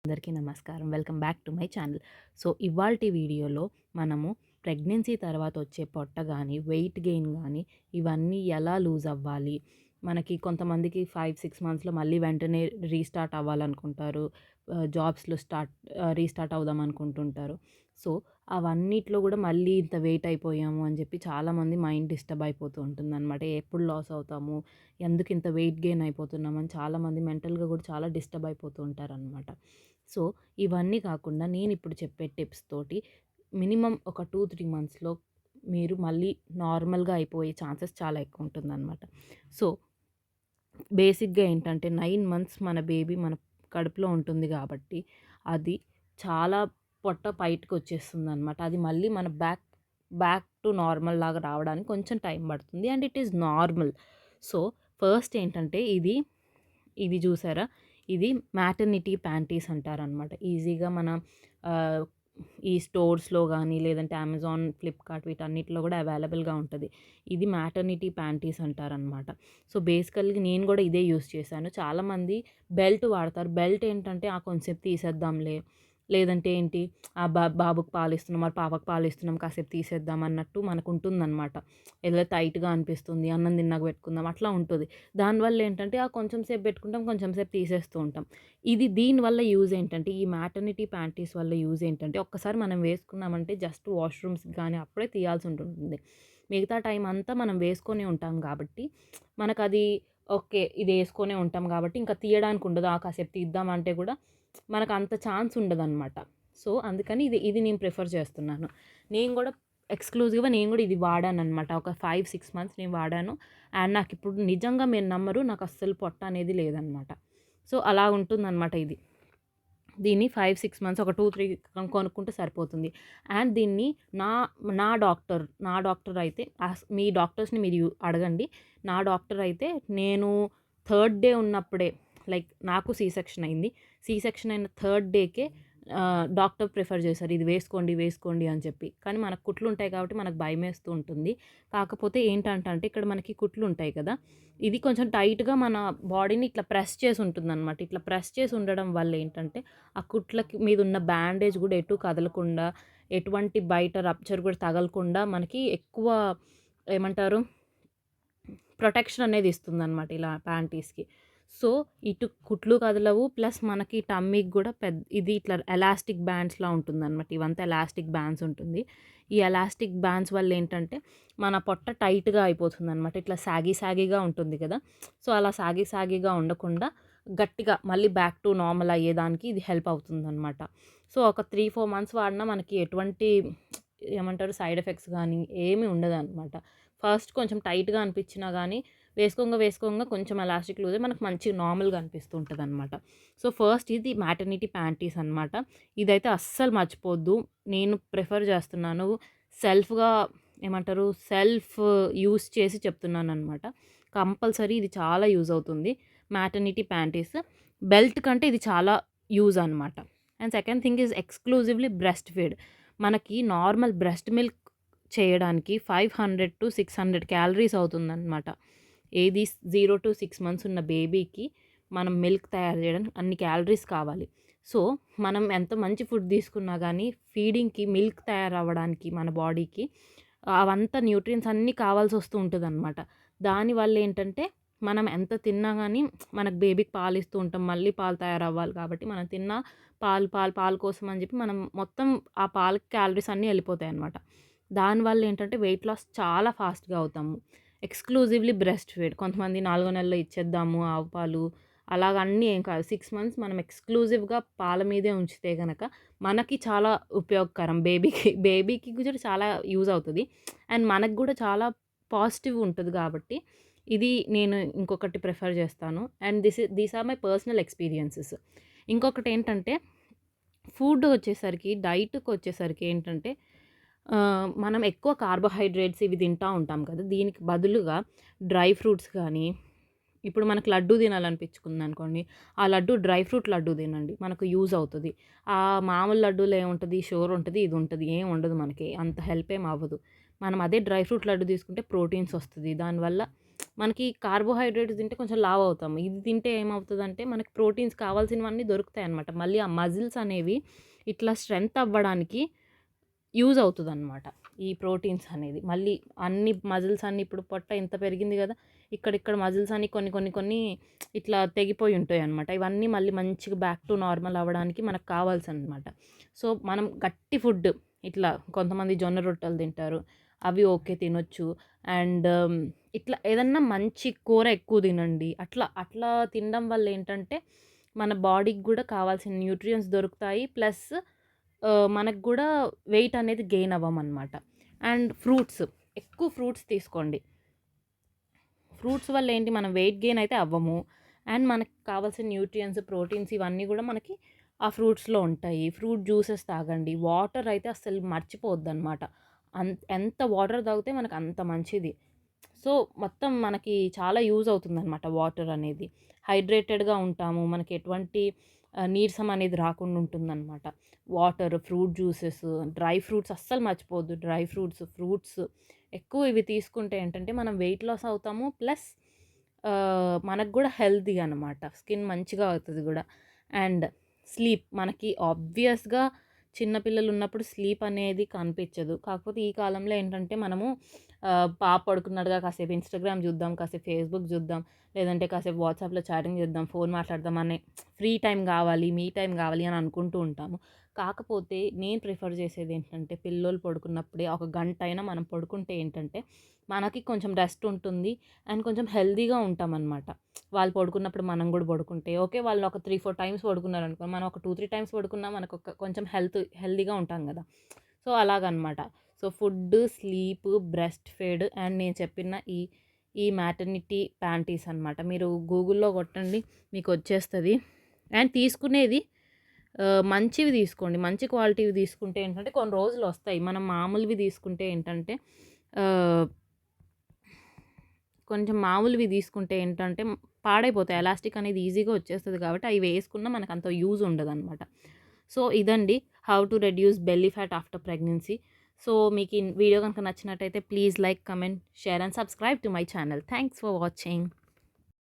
అందరికీ నమస్కారం. Welcome back to my channel. So, ఇవాల్టి వీడియోలో మనము ప్రెగ్నెన్సీ తర్వాత వచ్చే పొట్ట గానీ, వెయిట్ గెయిన్ గానీ, ఇవన్నీ ఎలా లూజ్ అవ్వాలి? మనకి కొంతమందికి 5, 6 మంత్స్‌లో మళ్ళీ వెంటనే రీస్టార్ట్ అవ్వాలనుకుంటారు. జాబ్స్‌లో రీస్టార్ట్ అవుదాం అనుకుంటుంటారు. సో, అవన్నిట్లో గూడా మళ్ళీ ఇంత వెయిట్ అయిపోయాము అని జెప్పి చాలామంది మైండ్ డిస్టర్బ్ అయిపోతూ ఉంటుందనమాట. ఎప్పుడు లాస్ అవుతాము? ఎందుకు ఇంత వెయిట్ గెయిన్ అయిపోతున్నామని చాలామంది మెంటల్‌గా గూడా చాలా డిస్టర్బ్ అయిపోతూ ఉంటారనమాట. సో, ఇవన్నీ కాకుండా నేనిప్పుడు చెప్పే టిప్స్ తోటి మినిమమ్ ఒక 2, 3 మంత్స్‌లో మీరు మళ్ళీ నార్మల్‌గా అయిపోయే ఛాన్సెస్ చాలా ఎక్కువుంటుందనమాట. సో, బేసిక్‌గా ఏంటంటే 9 మంత్స్ మన బేబీ మన కడుపులో ఉంటుంది గాబట్టి, అది చాలా పొట్ట బయటకొచ్చేస్తుందనమాట. అది మళ్ళీ మన బ్యాక్ టు నార్మల్ లాగా రావడానికి కొంచెం టైం పడుతుంది. And it is normal. So, first ఏంటంటే ఇది చూసారా? ఇది మ్యాటర్నిటీ ప్యాంటీస్ అంటారనమాట. ఈజీగా మన ఆహ్, ఈ స్టోర్స్‌లో గానీ, లేదంటే అమెజాన్, ఫ్లిప్‌కార్ట్ వీటన్నిటిలో గూడా అవైలబుల్‌గా ఉంటది. ఇది మ్యాటర్నిటీ ప్యాంటీస్ అంటారనమాట. సో, బేసికల్‌గా నేను గూడా ఇదే యూజ్ చేశాను. చాలామంది బెల్ట్ వాడతారు. బెల్ట్ ఏంటంటే, కొంసేపు తీసేద్దాంలే, లేదంటే ఏంటి బాబుకి పాలిస్తున్నాం, మరి పాపకి పాలిస్తున్నాం కాసేపు తీసేద్దాం అన్నట్టు మనకుంటుందనమాట. ఏదో టైట్‌గా అనిపిస్తుంది, అన్నం తిన్నాక పెట్టుకుందాం అట్లా ఉంటది. దానివల్ల ఏంటంటే, కొంచెం సేపు పెట్టుకుంటాం, కొంచెం సేపు తీసేస్తూ ఉంటాం. దీనివల్ల యూజ్ ఏంటంటే, ఈ మ్యాటర్నిటీ ప్యాంటీస్ వల్ల యూజ్ ఏంటంటే, ఒక్కసారి మనం వేసుకున్నామంటే జస్ట్ వాష్‌రూమ్స్‌కి గానీ అప్పుడే తీయాల్సి ఉంటుంది. మిగతా టైం అంతా మనం వేసుకొనే ఉంటాం కాబట్టి, మనకది ఓకే. ఇది ఏసుకొనే ఉంటాం కాబట్టి, ఇంకా తీయడానికి ఉండదు. కాసేపు తీద్దామంటే గూడా మనకంత ఛాన్స్ ఉండదనమాట. సో, అందుకని ఇది నేను ప్రిఫర్ చేస్తున్నాను. నేను గూడా ఎక్స్‌క్లూజివ్‌గా నేను గూడా ఇది వాడాననమాట. ఒక 5, 6 మంత్స్ నేను వాడాను. అండ్ నాకిప్పుడు నిజంగా మీరు నమ్మరు, నాకస్సలు పొట్ట అనేది లేదనమాట. సో, అలా ఉంటుందనమాట ఇది. దీన్ని 5, 6 మంత్స్ ఒక 2, 3 కొనుక్కుంటే సరిపోతుంది. అండ్ దీన్ని నా నా డాక్టర్ అయితే మీ డాక్టర్స్‌ని మీరు అడగండి. నా డాక్టర్ అయితే నేను థర్డ్ డే ఉన్నప్పుడే, లైక్ నాకు సి సెక్షన్ అయింది. సి సెక్షన్ అయిన థర్డ్ డేకే డాక్టర్ ప్రిఫర్ చేశారు. ఇది వేసుకోండి, వేసుకోండి అని చెప్పి. కానీ మనకు కుట్లుంటాయి కాబట్టి మనకు భయమేస్తూ ఉంటుంది. కాకపోతే ఏంటంటే ఇక్కడ మనకి కుట్లుంటాయి కదా! ఇది కొంచెం టైట్‌గా మన బాడీని ఇట్లా ప్రెస్ చేసి ఉంటుందనమాట. ఇట్లా ప్రెస్ చేసి ఉండడం వల్ల ఏంటంటే, ఆ కుట్లకి మీదున్న బ్యాండేజ్ గూడా ఎటు కదలకుండా, ఎటువంటి బయట రప్చర్ కూడా తగలకుండా మనకి ఎక్కువ ఏమంటారు? ప్రొటెక్షన్ అనేది ఇస్తుందనమాట ఇలా ప్యాంటీస్‌కి. సో, ఇటు కుట్లు కదలవు, ప్లస్ మనకి టమ్మీకి గూడా ఇది ఇట్లా ఎలాస్టిక్ బ్యాండ్స్‌లా ఉంటుందనమాట. ఇవంతా ఎలాస్టిక్ బ్యాండ్స్ ఉంటుంది. ఈ ఎలాస్టిక్ బ్యాండ్స్ వల్ల ఏంటంటే, మన పొట్ట టైట్‌గా అయిపోతుందనమాట. ఇట్లా సాగీగా ఉంటుంది కదా! సో, అలా సాగీగా ఉండకుండా గట్టిగా మళ్ళీ బ్యాక్ టు నార్మల్ అయ్యేదానికి ఇది హెల్ప్ అవుతుందనమాట. సో, ఒక 3, 4 మంత్స్ వాడినా మనకి ఎటువంటి ఏమంటారు సైడ్ ఎఫెక్ట్స్ గానీ ఏమీ ఉండదనమాట. ఫస్ట్ కొంచెం టైట్‌గా అనిపించినా గానీ, వేసుకోంగా కొంచెం ఎలాస్టిక్ లూజ్ అయ్యి మనకు మంచిగా నార్మల్‌గా అనిపిస్తూ ఉంటదనమాట. సో, ఫస్ట్ ఇది మ్యాటర్నిటీ ప్యాంటీస్ అనమాట. ఇదైతే అస్సలు మర్చిపోవద్దు. నేను ప్రిఫర్ చేస్తున్నాను. సెల్ఫ్‌గా ఏమంటారు, సెల్ఫ్ యూజ్ చేసి చెప్తున్నాననమాట. కంపల్సరీ ఇది చాలా యూజ్ అవుతుంది. Maternity panties. బెల్ట్ కంటే ఇది చాలా యూజ్ అనమాట. And second thing is exclusively breast feed. మనకి నార్మల్ బ్రెస్ట్ మిల్క్ చేయడానికి 500-600 క్యాలరీస్ అవుతుందనమాట. ఏది 0-6 మంత్స్ ఉన్న బేబీకి మనం మిల్క్ తయారు చేయడానికి అన్ని క్యాలరీస్ కావాలి. సో, మనం ఎంత మంచి ఫుడ్ తీసుకున్నా గానీ ఫీడింగ్‌కి మిల్క్ తయారవ్వడానికి మన బాడీకి అవంతా న్యూట్రియంట్స్ అన్నీ కావాల్సొస్తూ ఉంటదనమాట. దానివల్ల ఏంటంటే మనం ఎంత తిన్నా గానీ మనకు బేబీకి పాలిస్తూ ఉంటాం. మళ్ళీ పాలు తయారవ్వాలి కాబట్టి మనం తిన్న పాలు కోసం అని చెప్పి మనం మొత్తం ఆ పాలకి క్యాలరీస్ అన్నీ ఎళ్ళిపోతాయనమాట. దానివల్ల ఏంటంటే వెయిట్ లాస్ చాలా ఫాస్ట్‌గా అవుతాము. Exclusively breast feed. కొంతమంది నాలుగో నెలలో ఇచ్చేద్దాము ఆవు పాలు, అలాగ అన్నీ ఏం కాదు. 6 మంత్స్ మనం ఎక్స్‌క్లూజివ్‌గా పాల మీదే ఉంచితే గనక మనకి చాలా ఉపయోగకరం. బేబీకి కూడా చాలా యూజ్ అవుతది. అండ్ మనకు గూడా చాలా పాజిటివ్ ఉంటది కాబట్టి, ఇది నేను ఇంకొకటి ప్రిఫర్ చేస్తాను. And these are my personal experiences. ఇంకొకటేంటంటే డైట్‌కొచ్చేసరికి ఏంటంటే మనం ఎక్కువ కార్బోహైడ్రేట్స్ ఇవి తింటా ఉంటాం కదా! దీనికి బదులుగా డ్రై ఫ్రూట్స్ గానీ, ఇప్పుడు మనకు లడ్డూ తినాలనిపించుకుందనుకోండి, ఆ లడ్డూ డ్రై ఫ్రూట్ లడ్డూ తినండి. మనకు యూజ్ అవుతది. మామూలు లడ్డూలో ఏముంటది, షుగర్ ఉంటది, ఇది ఉంటది. ఏం ఉండదు మనకి. అంత హెల్ప్ ఏం అవ్వదు. మనం అదే డ్రై ఫ్రూట్ లడ్డు తీసుకుంటే ప్రోటీన్స్ వస్తది. దానివల్ల మనకి కార్బోహైడ్రేట్స్ తింటే కొంచెం లావు అవుతాము. ఇది తింటే ఏమవుతదంటే మనకి ప్రోటీన్స్ కావాల్సినవన్నీ దొరుకుతాయన్నమాట. మళ్ళీ ఆ మజిల్స్ అనేవి ఇట్లా స్ట్రెంత్ అవ్వడానికి యూజ్ అవుతదనమాట. ఈ ప్రోటీన్స్ అనేది. మళ్ళీ అన్ని మజిల్స్ అన్నీ ఇప్పుడు పొట్ట ఇంత పెరిగింది గదా! ఇక్కడిక్కడ మజిల్స్ అన్నీ కొన్ని ఇట్లా తెగిపోయి ఉంటాయన్నమాట. ఇవన్నీ మళ్ళీ మంచిగా బ్యాక్ టు నార్మల్ అవ్వడానికి మనకు కావాల్సనమాట. సో, మనం గట్టి ఫుడ్ ఇట్లా కొంతమంది జొన్న రొట్టెలు తింటారు. అవి ఓకే తినొచ్చు. అండ్ ఇట్లా ఏదన్నా మంచి కూర ఎక్కువ తినండి. అట్లా అట్లా తినడం వల్ల ఏంటంటే మన బాడీకి గూడా కావాల్సిన న్యూట్రియంట్స్ దొరుకుతాయి. ప్లస్ మనకు గూడా వెయిట్ అనేది గెయిన్ అవ్వమనమాట. అండ్ ఫ్రూట్స్, ఎక్కువ ఫ్రూట్స్ తీసుకోండి. ఫ్రూట్స్ వల్ల ఏంటి మనం వెయిట్ గెయిన్ అయితే అవ్వము. అండ్ మనకు కావాల్సిన న్యూట్రియంట్స్, ప్రోటీన్స్ ఇవన్నీ గూడా మనకి ఆ ఫ్రూట్స్‌లో ఉంటాయి. ఫ్రూట్ జ్యూసెస్ తాగండి. వాటర్ అయితే అస్సలు మర్చిపోవద్దనమాట. ఎంత వాటర్ తాగితే మనకు అంత మంచిది. సో, మొత్తం మనకి చాలా యూజ్ అవుతుందనమాట వాటర్ అనేది. హైడ్రేటెడ్‌గా ఉంటాము. మనకి ఎటువంటి నీరసం అనేది రాకుండా ఉంటుందనమాట. Water, fruit juices, dry fruits అస్సలు మర్చిపోవద్దు. డ్రై ఫ్రూట్స్, ఫ్రూట్స్ ఎక్కువ ఇవి తీసుకుంటే ఏంటంటే మనం వెయిట్ లాస్ అవుతాము. ప్లస్ మనకు గూడా హెల్తీ అనమాట. స్కిన్ మంచిగా అవుతది గూడా. అండ్ స్లీప్ మనకి ఆబ్వియస్‌గా చిన్న పిల్లలున్నప్పుడు స్లీప్ అనేది కనిపించదు. కాకపోతే ఈ కాలంలో ఏంటంటే మనము పాప పడుకున్నాడుగా కాసేపు ఇన్‌స్టాగ్రామ్ చూద్దాం, కాసేపు ఫేస్‌బుక్ చూద్దాం, లేదంటే కాసేపు వాట్సాప్‌లో చాటింగ్ చేద్దాం, ఫోన్ మాట్లాడదాం అనే ఫ్రీ టైమ్ గావాలి, మీ టైమ్ గావాలి అని అనుకుంటూ ఉంటాము. కాకపోతే నేను ప్రిఫర్ చేసేదేంటంటే పిల్లోలు పడుకున్నప్పుడే ఒక గంటైనా మనం పడుకుంటే ఏంటంటే మనకి కొంచెం రెస్ట్ ఉంటుంది. అండ్ కొంచెం హెల్తీగా ఉంటామనమాట. వాళ్ళు పడుకున్నప్పుడు మనం గూడా పడుకుంటే ఓకే. వాళ్ళు ఒక 3, 4 టైమ్స్ పడుకున్నారనుకో, మనం ఒక 2, 3 టైమ్స్ పడుకున్నా మనకొక కొంచెం హెల్తీగా ఉంటాం గదా! సో, అలాగనమాట. So, food, sleep, breast feed and నేను చెప్పిన ఈ మ్యాటర్నిటీ ప్యాంటీస్ అనమాట. మీరు గూగుల్‌లో కొట్టండి మీకొచ్చేస్తది. అండ్ తీసుకునేది మంచివి తీసుకోండి. మంచి క్వాలిటీవి తీసుకుంటే ఏంటంటే కొన్ని రోజులొస్తాయి. మనం మామూలువి తీసుకుంటే ఏంటంటే ఆహ్, కొంచెం మామూలువి తీసుకుంటే ఏంటంటే పాడైపోతాయి. ఎలాస్టిక్ అనేది ఈజీగా వచ్చేస్తది కాబట్టి అవి వేసుకున్నా మనకంత యూజ్ ఉండదనమాట. సో, ఇదండి how to reduce belly fat after pregnancy. So, మీకు ఈ వీడియో గనుక నచ్చినట్టయితే please like, comment, share and subscribe to my channel. Thanks for watching.